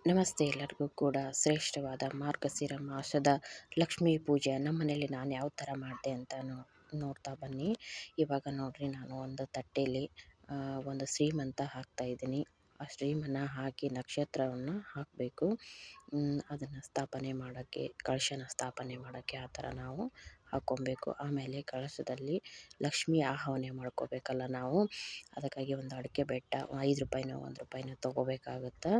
ನಮಸ್ತೆ ಎಲ್ಲರಿಗೂ ಕೂಡ ಶ್ರೇಷ್ಠವಾದ ಮಾರ್ಗಶಿರ ಮಾಸದ ಲಕ್ಷ್ಮೀ ಪೂಜೆ ನಮ್ಮ ಮನೇಲಿ ನಾನು ಯಾವ ಥರ ಮಾಡಿದೆ ಅಂತ ನೋಡ್ತಾ ಬನ್ನಿ. ಇವಾಗ ನೋಡ್ರಿ, ನಾನು ಒಂದು ತಟ್ಟೆಯಲ್ಲಿ ಒಂದು ಶ್ರೀಮಂತ ಹಾಕ್ತಾಯಿದ್ದೀನಿ. ಆ ಶ್ರೀಮನ್ನ ಹಾಕಿ ನಕ್ಷತ್ರವನ್ನು ಹಾಕಬೇಕು. ಅದನ್ನು ಸ್ಥಾಪನೆ ಮಾಡೋಕ್ಕೆ, ಕಳಶನ ಸ್ಥಾಪನೆ ಮಾಡೋಕ್ಕೆ ಆ ಥರ ನಾವು ಹಾಕ್ಕೊಬೇಕು. ಆಮೇಲೆ ಕಳಶದಲ್ಲಿ ಲಕ್ಷ್ಮಿ ಆಹ್ವಾನ ಮಾಡ್ಕೋಬೇಕಲ್ಲ ನಾವು. ಅದಕ್ಕಾಗಿ ಒಂದು ಅಡಿಕೆ ಬೆಟ್ಟ 5 ರೂಪಾಯಿನೋ 1 ರೂಪಾಯಿನೋ ತೊಗೋಬೇಕಾಗುತ್ತೆ.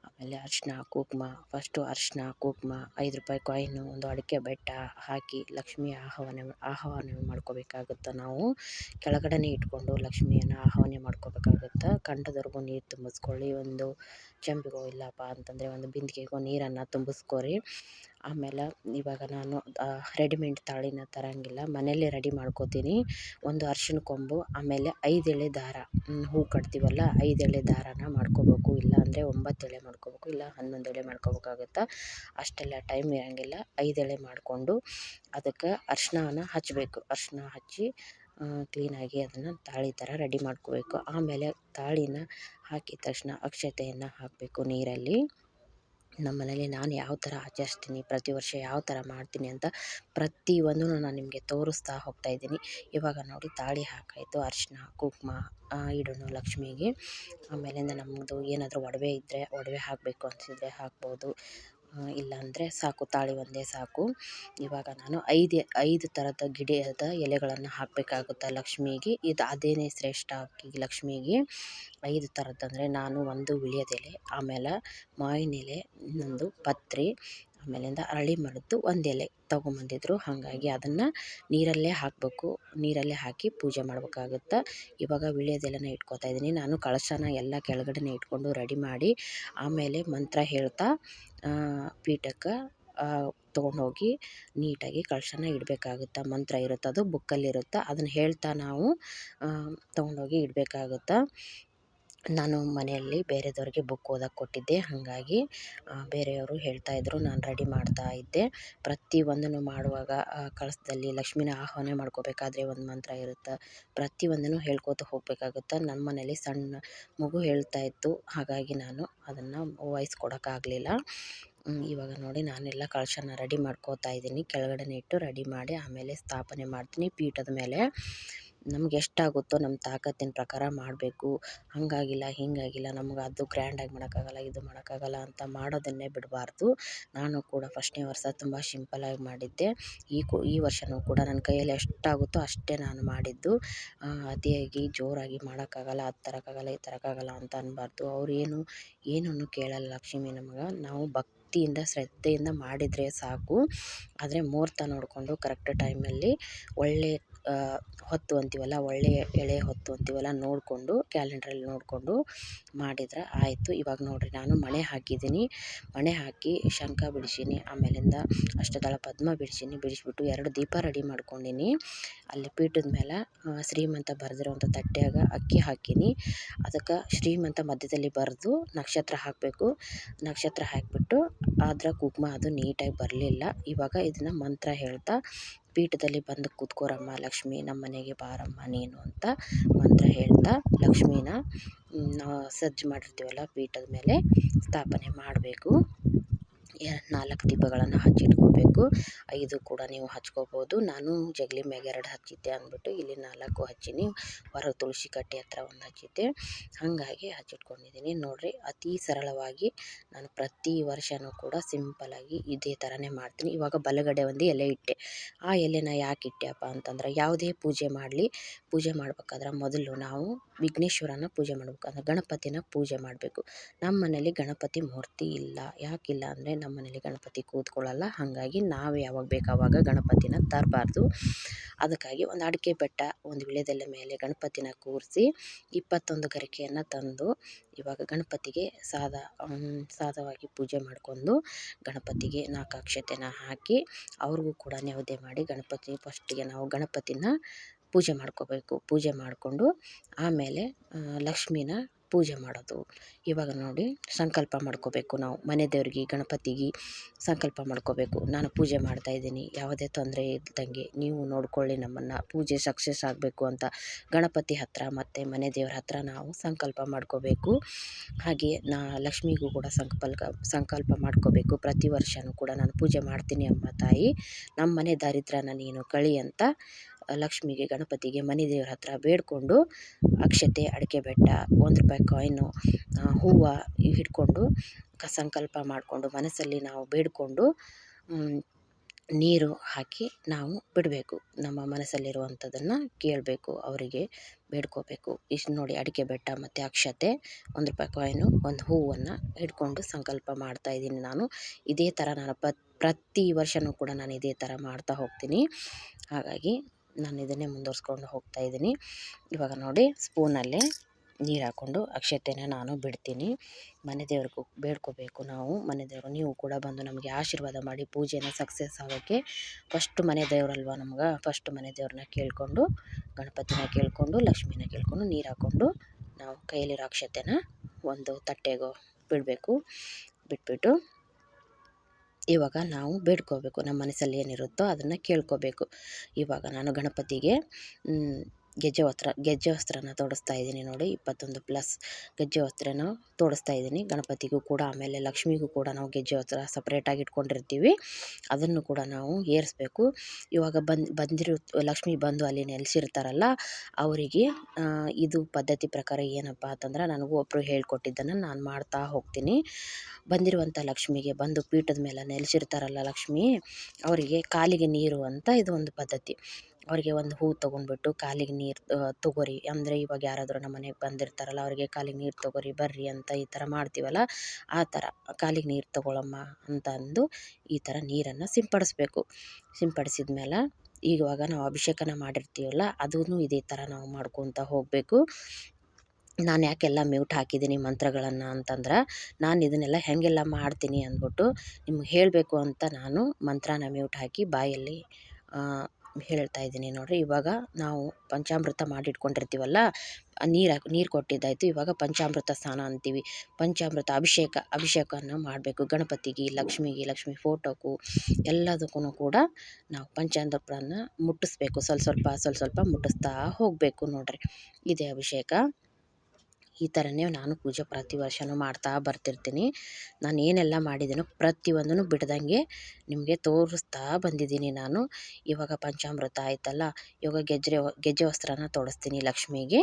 ಆಮೇಲೆ ಅರಿಶಿನ ಕುಂಕುಮ, ಫಸ್ಟು ಅರಿಶಿನ ಕುಂಕುಮ 5 ರೂಪಾಯಿ ಕಾಯಿನು, ಒಂದು ಅಡಿಕೆ ಬೆಟ್ಟ ಹಾಕಿ ಲಕ್ಷ್ಮಿ ಆಹ್ವಾನ ಮಾಡ್ಕೋಬೇಕಾಗುತ್ತೆ. ನಾವು ಕೆಳಗಡೆನೇ ಇಟ್ಕೊಂಡು ಲಕ್ಷ್ಮಿಯನ್ನು ಆಹ್ವಾನ ಮಾಡ್ಕೋಬೇಕಾಗುತ್ತೆ. ಕಂಠದವರೆಗೂ ನೀರು ತುಂಬಿಸ್ಕೊಳ್ಳಿ. ಒಂದು ಚೆಂಬಿಗೋ ಇಲ್ಲಪ್ಪ ಅಂತಂದರೆ ಒಂದು ಬಿಂದಿಗೆಗೋ ನೀರನ್ನು ತುಂಬಿಸ್ಕೊರಿ. ಆಮೇಲೆ ಇವಾಗ ನಾನು ರೆಡಿಮೇಡ್ ತಾಳಿನ ತರೋಂಗಿಲ್ಲ, ಮನೆಯಲ್ಲೇ ರೆಡಿ ಮಾಡ್ಕೋತೀನಿ. ಒಂದು ಅರಿಶಿನ ಕೊಂಬು, ಆಮೇಲೆ 5 ಎಳೆ ದಾರ, ಹೂ ಕಟ್ತೀವಲ್ಲ 5 ಎಳೆ ದಾರನ ಮಾಡ್ಕೋಬೇಕು. ಇಲ್ಲ ಅಂದರೆ 9 ಎಳೆ ಮಾಡ್ಕೋಬೇಕು, ಇಲ್ಲ 11 ಎಳೆ ಮಾಡ್ಕೋಬೇಕಾಗುತ್ತೆ. ಅಷ್ಟೆಲ್ಲ ಟೈಮ್ ಇರೋಂಗಿಲ್ಲ. 5 ಎಳೆ ಮಾಡಿಕೊಂಡು ಅದಕ್ಕೆ ಅರಿಶಿಣವನ್ನು ಹಚ್ಚಬೇಕು. ಅರಿಶಿಣ ಹಚ್ಚಿ ಕ್ಲೀನಾಗಿ ಅದನ್ನು ತಾಳಿ ಥರ ರೆಡಿ ಮಾಡ್ಕೋಬೇಕು. ಆಮೇಲೆ ತಾಳಿನ ಹಾಕಿದ ತಕ್ಷಣ ಅಕ್ಷತೆಯನ್ನು ಹಾಕಬೇಕು ನೀರಲ್ಲಿ. ನಮ್ಮ ಮನೇಲಿ ನಾನು ಯಾವ ಥರ ಆಚರಿಸ್ತೀನಿ, ಪ್ರತಿ ವರ್ಷ ಯಾವ ಥರ ಮಾಡ್ತೀನಿ ಅಂತ ಪ್ರತಿಯೊಂದೂ ನಾನು ನಿಮಗೆ ತೋರಿಸ್ತಾ ಹೋಗ್ತಾಯಿದ್ದೀನಿ. ಇವಾಗ ನೋಡಿ, ತಾಳಿ ಹಾಕಾಯಿತು, ಅರಿಶಿನ ಕುಂಕುಮ ಇಡೋಣ ಲಕ್ಷ್ಮಿಗೆ. ಆಮೇಲಿಂದ ನಮ್ಮದು ಏನಾದರೂ ಒಡವೆ ಇದ್ದರೆ ಒಡವೆ ಹಾಕಬೇಕು ಅನಿಸಿದರೆ ಹಾಕ್ಬೋದು, ಇಲ್ಲಾಂದರೆ ಸಾಕು, ತಾಳಿ ಒಂದೇ ಸಾಕು. ಇವಾಗ ನಾನು 5 ಥರದ ಗಿಡದ ಎಲೆಗಳನ್ನು ಹಾಕಬೇಕಾಗುತ್ತೆ ಲಕ್ಷ್ಮಿಗೆ. ಅದೇನೇ ಶ್ರೇಷ್ಠ ಲಕ್ಷ್ಮಿಗೆ. 5 ಥರದ್ದಂದರೆ ನಾನು ಒಂದು ವೀಳ್ಯದೆಲೆ, ಆಮೇಲೆ ಮಾವಿನ ಎಲೆ, ಇನ್ನೊಂದು ಪತ್ರೆ, ಆಮೇಲಿಂದ ಅರಳಿ ಮರದ್ದು 1 ಎಲೆ ತೊಗೊಂಬಂದಿದ್ರು. ಹಾಗಾಗಿ ಅದನ್ನು ನೀರಲ್ಲೇ ಹಾಕಬೇಕು. ನೀರಲ್ಲೇ ಹಾಕಿ ಪೂಜೆ ಮಾಡಬೇಕಾಗುತ್ತೆ. ಇವಾಗ ವೀಳ್ಯದೆಲೆನ ಇಟ್ಕೊತಾ ಇದ್ದೀನಿ ನಾನು. ಕಳಶನ ಎಲ್ಲ ಕೆಳಗಡೆನೇ ಇಟ್ಕೊಂಡು ರೆಡಿ ಮಾಡಿ, ಆಮೇಲೆ ಮಂತ್ರ ಹೇಳ್ತಾ ಪೀಠಕ್ಕೆ ತೊಗೊಂಡೋಗಿ ನೀಟಾಗಿ ಕಳಶನ ಇಡಬೇಕಾಗುತ್ತೆ. ಮಂತ್ರ ಇರುತ್ತೆ, ಅದು ಬುಕ್ಕಲ್ಲಿರುತ್ತೆ, ಅದನ್ನು ಹೇಳ್ತಾ ನಾವು ತೊಗೊಂಡೋಗಿ ಇಡಬೇಕಾಗುತ್ತೆ. ನಾನು ಮನೆಯಲ್ಲಿ ಬೇರೆದವ್ರಿಗೆ ಬುಕ್ ಓದೋಕ್ಕೆ ಕೊಟ್ಟಿದ್ದೆ, ಹಾಗಾಗಿ ಬೇರೆಯವರು ಹೇಳ್ತಾಯಿದ್ರು, ನಾನು ರೆಡಿ ಮಾಡ್ತಾ ಇದ್ದೆ. ಪ್ರತಿಯೊಂದನ್ನು ಮಾಡುವಾಗ ಕಳಶದಲ್ಲಿ ಲಕ್ಷ್ಮಿನ ಆಹ್ವಾನ ಮಾಡ್ಕೋಬೇಕಾದ್ರೆ ಒಂದು ಮಂತ್ರ ಇರುತ್ತೆ. ಪ್ರತಿಯೊಂದನ್ನು ಹೇಳ್ಕೊತ ಹೋಗಬೇಕಾಗುತ್ತೆ. ನಮ್ಮ ಮನೇಲಿ ಸಣ್ಣ ಮಗು ಹೇಳ್ತಾಯಿತ್ತು, ಹಾಗಾಗಿ ನಾನು ಅದನ್ನು ವಾಯ್ಸ್ ಕೊಡೋಕ್ಕಾಗಲಿಲ್ಲ. ಇವಾಗ ನೋಡಿ, ನಾನೆಲ್ಲ ಕಳಶನ ರೆಡಿ ಮಾಡ್ಕೋತಾ ಇದ್ದೀನಿ. ಕೆಳಗಡೆನೇ ಇಟ್ಟು ರೆಡಿ ಮಾಡಿ ಆಮೇಲೆ ಸ್ಥಾಪನೆ ಮಾಡ್ತೀನಿ ಪೀಠದ ಮೇಲೆ. ನಮ್ಗೆ ಎಷ್ಟಾಗುತ್ತೋ ನಮ್ಮ ತಾಕತ್ತಿನ ಪ್ರಕಾರ ಮಾಡಬೇಕು. ಹಾಗಾಗಿಲ್ಲ ಹೀಗಾಗಿಲ್ಲ, ನಮ್ಗೆ ಅದು ಗ್ರ್ಯಾಂಡಾಗಿ ಮಾಡೋಕ್ಕಾಗಲ್ಲ, ಇದು ಮಾಡೋಕ್ಕಾಗಲ್ಲ ಅಂತ ಮಾಡೋದನ್ನೇ ಬಿಡಬಾರ್ದು. ನಾನು ಕೂಡ ಫಸ್ಟ್ನೇ ವರ್ಷ ತುಂಬ ಸಿಂಪಲಾಗಿ ಮಾಡಿದ್ದೆ. ಈ ವರ್ಷವೂ ಕೂಡ ನನ್ನ ಕೈಯಲ್ಲಿ ಎಷ್ಟಾಗುತ್ತೋ ಅಷ್ಟೇ ನಾನು ಮಾಡಿದ್ದು. ಅತಿಯಾಗಿ ಜೋರಾಗಿ ಮಾಡೋಕ್ಕಾಗಲ್ಲ, ಅದು ತರೋಕ್ಕಾಗಲ್ಲ, ಇದು ತರೋಕ್ಕಾಗಲ್ಲ ಅಂತ ಅನ್ನಬಾರ್ದು. ಅವ್ರು ಏನನ್ನು ಕೇಳಲ್ಲ ಲಕ್ಷ್ಮಿ ನಮ್ಗೆ. ನಾವು ಭಕ್ತಿಯಿಂದ ಶ್ರದ್ಧೆಯಿಂದ ಮಾಡಿದರೆ ಸಾಕು. ಆದರೆ ಮುಹೂರ್ತ ನೋಡಿಕೊಂಡು ಕರೆಕ್ಟ್ ಟೈಮಲ್ಲಿ ಒಳ್ಳೆ ಹೊತ್ತು ಅಂತೀವಲ್ಲ, ಒಳ್ಳೆಯ ಎಳೆ ಹೊತ್ತು ಅಂತೀವಲ್ಲ, ನೋಡಿಕೊಂಡು ಕ್ಯಾಲೆಂಡ್ರಲ್ಲಿ ನೋಡಿಕೊಂಡು ಮಾಡಿದರೆ ಆಯಿತು. ಇವಾಗ ನೋಡಿರಿ, ನಾನು ಮಣೆ ಹಾಕಿದ್ದೀನಿ. ಮಣೆ ಹಾಕಿ ಶಂಖ ಬಿಡಿಸೀನಿ, ಆಮೇಲಿಂದ ಅಷ್ಟದಳ ಪದ್ಮ ಬಿಡಿಸ್ಬಿಟ್ಟು 2 ದೀಪ ರೆಡಿ ಮಾಡ್ಕೊಂಡೀನಿ. ಅಲ್ಲಿ ಪೀಠದ ಮೇಲೆ ಶ್ರೀಮಂತ ಬರೆದಿರೋಂಥ ತಟ್ಟೆಯಾಗ ಅಕ್ಕಿ ಹಾಕೀನಿ. ಅದಕ್ಕೆ ಶ್ರೀಮಂತ ಮಧ್ಯದಲ್ಲಿ ಬರೆದು ನಕ್ಷತ್ರ ಹಾಕಬೇಕು. ನಕ್ಷತ್ರ ಹಾಕಿಬಿಟ್ಟು ಅದರ ಕುಂಕುಮ ಅದು ನೀಟಾಗಿ ಬರಲಿಲ್ಲ. ಇವಾಗ ಇದನ್ನು ಮಂತ್ರ ಹೇಳ್ತಾ ಪೀಠದಲ್ಲಿ ಬಂದು ಕೂತ್ಕೋರಮ್ಮ ಲಕ್ಷ್ಮಿ, ನಮ್ಮ ಮನೆಗೆ ಬಾರಮ್ಮ ನೀನು ಅಂತ ಮಂತ್ರ ಹೇಳ್ತಾ ಲಕ್ಷ್ಮೀನ ಸಜ್ಜು ಮಾಡಿರ್ತೀವಲ್ಲ ಪೀಠದ ಮೇಲೆ ಸ್ಥಾಪನೆ ಮಾಡಬೇಕು. 4 ದೀಪಗಳನ್ನು ಹಚ್ಚಿಟ್ಕೋಬೇಕು. 5 ಕೂಡ ನೀವು ಹಚ್ಕೋಬೋದು. ನಾನು ಜಗಲಿ ಮ್ಯಾಗ 2 ಹಚ್ಚಿದ್ದೆ ಅಂದ್ಬಿಟ್ಟು ಇಲ್ಲಿ 4 ಹಚ್ಚೀನಿ. ಹೊರ ತುಳಸಿ ಕಟ್ಟೆ ಹತ್ರ 1 ಹಚ್ಚಿದ್ದೆ, ಹಾಗಾಗಿ ಹಚ್ಚಿಟ್ಕೊಂಡಿದ್ದೀನಿ. ನೋಡಿರಿ, ಅತಿ ಸರಳವಾಗಿ ನಾನು ಪ್ರತಿ ವರ್ಷವೂ ಕೂಡ ಸಿಂಪಲಾಗಿ ಇದೇ ಥರನೇ ಮಾಡ್ತೀನಿ. ಇವಾಗ ಬಲಗಡೆ ಒಂದು ಎಲೆ ಇಟ್ಟೆ. ಆ ಎಲೆನ ಯಾಕೆ ಇಟ್ಟೆಯಪ್ಪ ಅಂತಂದ್ರೆ, ಯಾವುದೇ ಪೂಜೆ ಮಾಡಲಿ, ಪೂಜೆ ಮಾಡ್ಬೇಕಾದ್ರೆ ಮೊದಲು ನಾವು ವಿಘ್ನೇಶ್ವರನ ಪೂಜೆ ಮಾಡಬೇಕು, ಅಂದರೆ ಗಣಪತಿನ ಪೂಜೆ ಮಾಡಬೇಕು. ನಮ್ಮ ಮನೇಲಿ ಗಣಪತಿ ಮೂರ್ತಿ ಇಲ್ಲ. ಯಾಕಿಲ್ಲ ಅಂದರೆ ನಮ್ಮ ಮನೇಲಿ ಗಣಪತಿ ಕೂತ್ಕೊಳ್ಳಲ್ಲ. ಹಾಗಾಗಿ ನಾವು ಯಾವಾಗ ಬೇಕು ಆವಾಗ ಗಣಪತಿನ ತರಬಾರ್ದು. ಅದಕ್ಕಾಗಿ ಒಂದು ಅಡಿಕೆ ಬೆಟ್ಟ, ಒಂದು ವೀಳ್ಯದೆಲೆ ಮೇಲೆ ಗಣಪತಿನ ಕೂರಿಸಿ 21 ಗರಿಕೆಯನ್ನು ತಂದು ಇವಾಗ ಗಣಪತಿಗೆ ಸಾದವಾಗಿ ಪೂಜೆ ಮಾಡಿಕೊಂಡು ಗಣಪತಿಗೆ 4 ಅಕ್ಷತೆನ ಹಾಕಿ ಅವ್ರಿಗೂ ಕೂಡ ನೈವೇದ್ಯ ಮಾಡಿ ಫಸ್ಟಿಗೆ ನಾವು ಗಣಪತಿನ ಪೂಜೆ ಮಾಡ್ಕೋಬೇಕು. ಪೂಜೆ ಮಾಡಿಕೊಂಡು ಆಮೇಲೆ ಲಕ್ಷ್ಮಿನ ಪೂಜೆ ಮಾಡೋದು. ಇವಾಗ ನೋಡಿ ಸಂಕಲ್ಪ ಮಾಡ್ಕೋಬೇಕು, ನಾವು ಮನೆ ದೇವ್ರಿಗೆ ಗಣಪತಿಗೆ ಸಂಕಲ್ಪ ಮಾಡ್ಕೋಬೇಕು. ನಾನು ಪೂಜೆ ಮಾಡ್ತಾಯಿದ್ದೀನಿ, ಯಾವುದೇ ತೊಂದರೆ ಇಲ್ದಂಗೆ ನೀವು ನೋಡ್ಕೊಳ್ಳಿ, ನಮ್ಮನ್ನು ಪೂಜೆ ಸಕ್ಸಸ್ ಆಗಬೇಕು ಅಂತ ಗಣಪತಿ ಹತ್ರ ಮತ್ತು ಮನೆ ದೇವ್ರ ಹತ್ರ ನಾವು ಸಂಕಲ್ಪ ಮಾಡ್ಕೋಬೇಕು. ಹಾಗೆ ಲಕ್ಷ್ಮಿಗೂ ಕೂಡ ಸಂಕಲ್ಪ ಮಾಡ್ಕೋಬೇಕು. ಪ್ರತಿ ವರ್ಷವೂ ಕೂಡ ನಾನು ಪೂಜೆ ಮಾಡ್ತೀನಿ ಅಮ್ಮ ತಾಯಿ, ನಮ್ಮ ಮನೆ ದಾರಿದ್ರ್ಯನ ನೀನು ಕಳಿ ಅಂತ ಲಕ್ಷ್ಮಿಗೆ ಗಣಪತಿಗೆ ಮನೆ ದೇವ್ರ ಹತ್ರ ಬೇಡಿಕೊಂಡು ಅಕ್ಷತೆ, ಅಡಿಕೆ ಬೆಟ್ಟ, ₹1 ಕಾಯಿನು, ಹೂವು ಹಿಡ್ಕೊಂಡು ಸಂಕಲ್ಪ ಮಾಡಿಕೊಂಡು ಮನಸ್ಸಲ್ಲಿ ನಾವು ಬೇಡಿಕೊಂಡು ನೀರು ಹಾಕಿ ನಾವು ಬಿಡಬೇಕು. ನಮ್ಮ ಮನಸ್ಸಲ್ಲಿರುವಂಥದ್ದನ್ನು ಕೇಳಬೇಕು, ಅವರಿಗೆ ಬೇಡ್ಕೋಬೇಕು. ಇಷ್ಟು ನೋಡಿ, ಅಡಿಕೆ ಬೆಟ್ಟ ಮತ್ತು ಅಕ್ಷತೆ, ₹1 ಕಾಯಿನು, ಒಂದು ಹೂವನ್ನು ಹಿಡ್ಕೊಂಡು ಸಂಕಲ್ಪ ಮಾಡ್ತಾಯಿದ್ದೀನಿ ನಾನು. ಇದೇ ಥರ ನಾನು ಪ್ರತಿ ವರ್ಷವೂ ಕೂಡ ನಾನು ಇದೇ ಥರ ಮಾಡ್ತಾ ಹೋಗ್ತೀನಿ. ಹಾಗಾಗಿ ನಾನು ಇದನ್ನೇ ಮುಂದುವರ್ಸ್ಕೊಂಡು ಹೋಗ್ತಾಯಿದ್ದೀನಿ. ಇವಾಗ ನೋಡಿ, ಸ್ಪೂನಲ್ಲೇ ನೀರು ಹಾಕ್ಕೊಂಡು ಅಕ್ಷತೆನ ನಾನು ಬಿಡ್ತೀನಿ. ಮನೆ ದೇವ್ರಿಗೂ ಬೇಡ್ಕೋಬೇಕು ನಾವು. ಮನೆ ದೇವರು ನೀವು ಕೂಡ ಬಂದು ನಮಗೆ ಆಶೀರ್ವಾದ ಮಾಡಿ ಪೂಜೆನ ಸಕ್ಸಸ್ ಆಗೋಕ್ಕೆ. ಫಸ್ಟ್ ಮನೆ ದೇವರಲ್ವ ನಮ್ಗೆ, ಫಸ್ಟ್ ಮನೆ ದೇವ್ರನ್ನ ಕೇಳಿಕೊಂಡು, ಗಣಪತಿನ ಕೇಳಿಕೊಂಡು, ಲಕ್ಷ್ಮಿನ ಕೇಳಿಕೊಂಡು ನೀರು ಹಾಕ್ಕೊಂಡು ನಾವು ಕೈಯಲ್ಲಿರೋ ಅಕ್ಷತೆನ ಒಂದು ತಟ್ಟೆಗೋ ಬಿಡಬೇಕು. ಬಿಟ್ಬಿಟ್ಟು ಇವಾಗ ನಾವು ಬೇಡ್ಕೋಬೇಕು, ನಮ್ಮ ಮನಸ್ಸಲ್ಲಿ ಏನಿರುತ್ತೋ ಅದನ್ನು ಕೇಳ್ಕೋಬೇಕು. ಇವಾಗ ನಾನು ಗಣಪತಿಗೆ ಗೆಜ್ಜೆ ವಸ್ತ್ರನ ತೊಡಿಸ್ತಾ ಇದ್ದೀನಿ ನೋಡಿ, 21+ ಗೆಜ್ಜೆ ವಸ್ತ್ರನ ತೊಡಿಸ್ತಾ ಇದ್ದೀನಿ ಗಣಪತಿಗೂ ಕೂಡ. ಆಮೇಲೆ ಲಕ್ಷ್ಮಿಗೂ ಕೂಡ ನಾವು ಗೆಜ್ಜೆ ವಸ್ತ್ರ ಸಪ್ರೇಟಾಗಿ ಇಟ್ಕೊಂಡಿರ್ತೀವಿ, ಅದನ್ನು ಕೂಡ ನಾವು ಏರಿಸ್ಬೇಕು. ಇವಾಗ ಬಂದಿರೋ ಲಕ್ಷ್ಮಿ ಬಂದು ಅಲ್ಲಿ ನೆಲೆಸಿರ್ತಾರಲ್ಲ, ಅವರಿಗೆ ಇದು ಪದ್ಧತಿ ಪ್ರಕಾರ ಏನಪ್ಪ ಅಂತಂದ್ರೆ, ನನಗೂ ಒಬ್ಬರು ಹೇಳ್ಕೊಟ್ಟಿದ್ದನ್ನು ನಾನು ಮಾಡ್ತಾ ಹೋಗ್ತೀನಿ. ಬಂದಿರುವಂಥ ಲಕ್ಷ್ಮಿಗೆ, ಬಂದು ಪೀಠದ ಮೇಲೆ ನೆಲೆಸಿರ್ತಾರಲ್ಲ ಲಕ್ಷ್ಮಿ, ಅವರಿಗೆ ಕಾಲಿಗೆ ನೀರು ಅಂತ ಇದು ಒಂದು ಪದ್ಧತಿ. ಅವರಿಗೆ ಒಂದು ಹೂ ತೊಗೊಂಡ್ಬಿಟ್ಟು ಕಾಲಿಗೆ ನೀರು ತೊಗೊರಿ, ಅಂದರೆ ಇವಾಗ ಯಾರಾದರೂ ನಮ್ಮ ಮನೆಗೆ ಬಂದಿರ್ತಾರಲ್ಲ, ಅವರಿಗೆ ಕಾಲಿಗೆ ನೀರು ತೊಗೊರಿ ಬರ್ರಿ ಅಂತ ಈ ಥರ ಮಾಡ್ತೀವಲ್ಲ, ಆ ಥರ ಕಾಲಿಗೆ ನೀರು ತೊಗೊಳಮ್ಮ ಅಂತ ಅಂದು ಈ ಥರ ನೀರನ್ನು ಸಿಂಪಡಿಸ್ಬೇಕು. ಸಿಂಪಡಿಸಿದ ಮೇಲೆ ಇವಾಗ ನಾವು ಅಭಿಷೇಕನ ಮಾಡಿರ್ತೀವಲ್ಲ, ಅದೂ ಇದೇ ಥರ ನಾವು ಮಾಡ್ಕೊತ ಹೋಗಬೇಕು. ನಾನು ಯಾಕೆಲ್ಲ ಮ್ಯೂಟ್ ಹಾಕಿದ್ದೀನಿ ಮಂತ್ರಗಳನ್ನು ಅಂತಂದ್ರೆ, ನಾನು ಇದನ್ನೆಲ್ಲ ಹೇಗೆಲ್ಲ ಮಾಡ್ತೀನಿ ಅಂದ್ಬಿಟ್ಟು ನಿಮ್ಗೆ ಹೇಳಬೇಕು ಅಂತ ನಾನು ಮಂತ್ರನ ಮ್ಯೂಟ್ ಹಾಕಿ ಬಾಯಲ್ಲಿ ಹೇಳ್ತಾ ಇದ್ದೀನಿ ನೋಡಿರಿ. ಇವಾಗ ನಾವು ಪಂಚಾಮೃತ ಮಾಡಿಟ್ಕೊಂಡಿರ್ತೀವಲ್ಲ, ನೀರು ಕೊಟ್ಟಿದ್ದಾಯಿತು. ಇವಾಗ ಪಂಚಾಮೃತ ಸ್ನಾನ ಅಂತೀವಿ, ಪಂಚಾಮೃತ ಅಭಿಷೇಕವನ್ನು ಮಾಡಬೇಕು ಗಣಪತಿಗೆ, ಲಕ್ಷ್ಮಿ ಫೋಟೋಕ್ಕೂ ಎಲ್ಲದಕ್ಕೂ ಕೂಡ ನಾವು ಪಂಚಾಮೃತನ ಮುಟ್ಟಿಸ್ಬೇಕು. ಸ್ವಲ್ಪ ಸ್ವಲ್ಪ ಮುಟ್ಟಿಸ್ತಾ ಹೋಗಬೇಕು ನೋಡಿರಿ. ಇದೇ ಅಭಿಷೇಕ. ಈ ಥರನೇ ನಾನು ಪೂಜೆ ಪ್ರತಿ ವರ್ಷವೂ ಮಾಡ್ತಾ ಬರ್ತಿರ್ತೀನಿ. ನಾನು ಏನೆಲ್ಲ ಮಾಡಿದ್ದೀನೋ ಪ್ರತಿಯೊಂದನ್ನು ಬಿಡ್ದಂಗೆ ನಿಮಗೆ ತೋರಿಸ್ತಾ ಬಂದಿದ್ದೀನಿ ನಾನು. ಇವಾಗ ಪಂಚಾಮೃತ ಆಯ್ತಲ್ಲ, ಇವಾಗ ಗೆಜ್ಜೆ ವಸ್ತ್ರನ ತೊಡಿಸ್ತೀನಿ ಲಕ್ಷ್ಮಿಗೆ.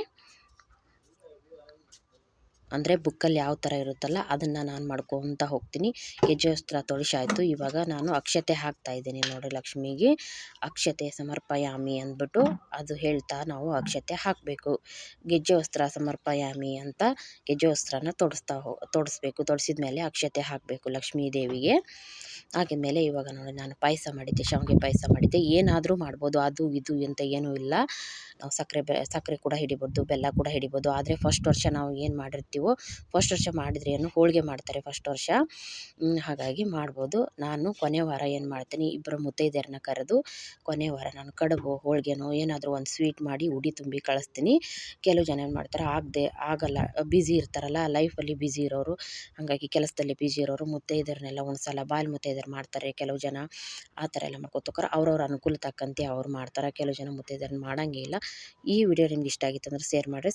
ಅಂದರೆ ಬುಕ್ಕಲ್ಲಿ ಯಾವ ಥರ ಇರುತ್ತಲ್ಲ ಅದನ್ನು ನಾನು ಮಾಡ್ಕೊತ ಹೋಗ್ತೀನಿ. ಗೆಜ್ಜೆ ವಸ್ತ್ರ ತೊಡಿಸಾಯ್ತು. ಇವಾಗ ನಾನು ಅಕ್ಷತೆ ಹಾಕ್ತಾಯಿದ್ದೀನಿ ನೋಡಿ ಲಕ್ಷ್ಮಿಗೆ. ಅಕ್ಷತೆ ಸಮರ್ಪಯಾಮಿ ಅಂದ್ಬಿಟ್ಟು ಅದು ಹೇಳ್ತಾ ನಾವು ಅಕ್ಷತೆ ಹಾಕಬೇಕು. ಗೆಜ್ಜೆ ವಸ್ತ್ರ ಸಮರ್ಪಯಾಮಿ ಅಂತ ಗೆಜ್ಜೆ ವಸ್ತ್ರನ ತೊಡಿಸ್ಬೇಕು. ತೊಡಿಸಿದ ಮೇಲೆ ಅಕ್ಷತೆ ಹಾಕಬೇಕು ಲಕ್ಷ್ಮೀ ದೇವಿಗೆ. ಆಗಿದ್ಮೇಲೆ ಇವಾಗ ನೋಡಿ, ನಾನು ಪಾಯಸ ಮಾಡಿದ್ದೆ, ಶಾವಿಗೆ ಪಾಯಸ ಮಾಡಿದ್ದೆ. ಏನಾದರೂ ಮಾಡ್ಬೋದು, ಅದು ಇದು ಅಂತ ಏನೂ ಇಲ್ಲ. ನಾವು ಸಕ್ಕರೆ ಕೂಡ ಹಿಡಿಬೋದು, ಬೆಲ್ಲ ಕೂಡ ಹಿಡಿಬೋದು. ಆದರೆ ಫಸ್ಟ್ ವರ್ಷ ನಾವು ಏನು ಮಾಡಿರ್ತೀವೋ, ಫಸ್ಟ್ ವರ್ಷ ಮಾಡಿದ್ರೆ ಏನು ಹೋಳಿಗೆ ಮಾಡ್ತಾರೆ ಫಸ್ಟ್ ವರ್ಷ, ಹಾಗಾಗಿ ಮಾಡ್ಬೋದು. ನಾನು ಕೊನೆ ವಾರ ಏನು ಮಾಡ್ತೀನಿ, ಇಬ್ಬರು ಮುತ್ತೈದೆಯರನ್ನ ಕರೆದು ಕೊನೆ ವಾರ ನಾನು ಕಡುಬು ಹೋಳಿಗೆನೋ ಏನಾದರೂ ಒಂದು ಸ್ವೀಟ್ ಮಾಡಿ ಉಡಿ ತುಂಬಿ ಕಳಿಸ್ತೀನಿ. ಕೆಲವು ಜನ ಏನು ಮಾಡ್ತಾರೆ, ಆಗಲ್ಲ, ಬ್ಯುಸಿ ಇರ್ತಾರಲ್ಲ, ಲೈಫಲ್ಲಿ ಬ್ಯುಸಿ ಇರೋರು, ಹಾಗಾಗಿ ಕೆಲಸದಲ್ಲಿ ಬ್ಯುಸಿ ಇರೋರು ಮುತ್ತೈದೆಯರನ್ನೆಲ್ಲ ಉಣಿಸಲ್ಲ. ಬಾಲ್ ಮುತ್ತೈದೆಯರು ಮಾಡ್ತಾರೆ ಕೆಲವು ಜನ, ಆ ಥರ ಎಲ್ಲ ಮಾಡ್ಕೊತೋಕಾರ ಅವ್ರವ್ರ ಅನುಕೂಲ ತಕ್ಕಂತೆ ಅವ್ರು ಮಾಡ್ತಾರೆ. ಕೆಲವು ಜನ ಮುತ್ತೈದೆಯರನ್ನ ಮಾಡೋಂಗೇ ಇಲ್ಲ. ಈ ವಿಡಿಯೋ ನಿಮ್ಗೆ ಇಷ್ಟ ಆಗಿತ್ತು ಅಂದರೆ ಶೇರ್ ಮಾಡಿರಿ.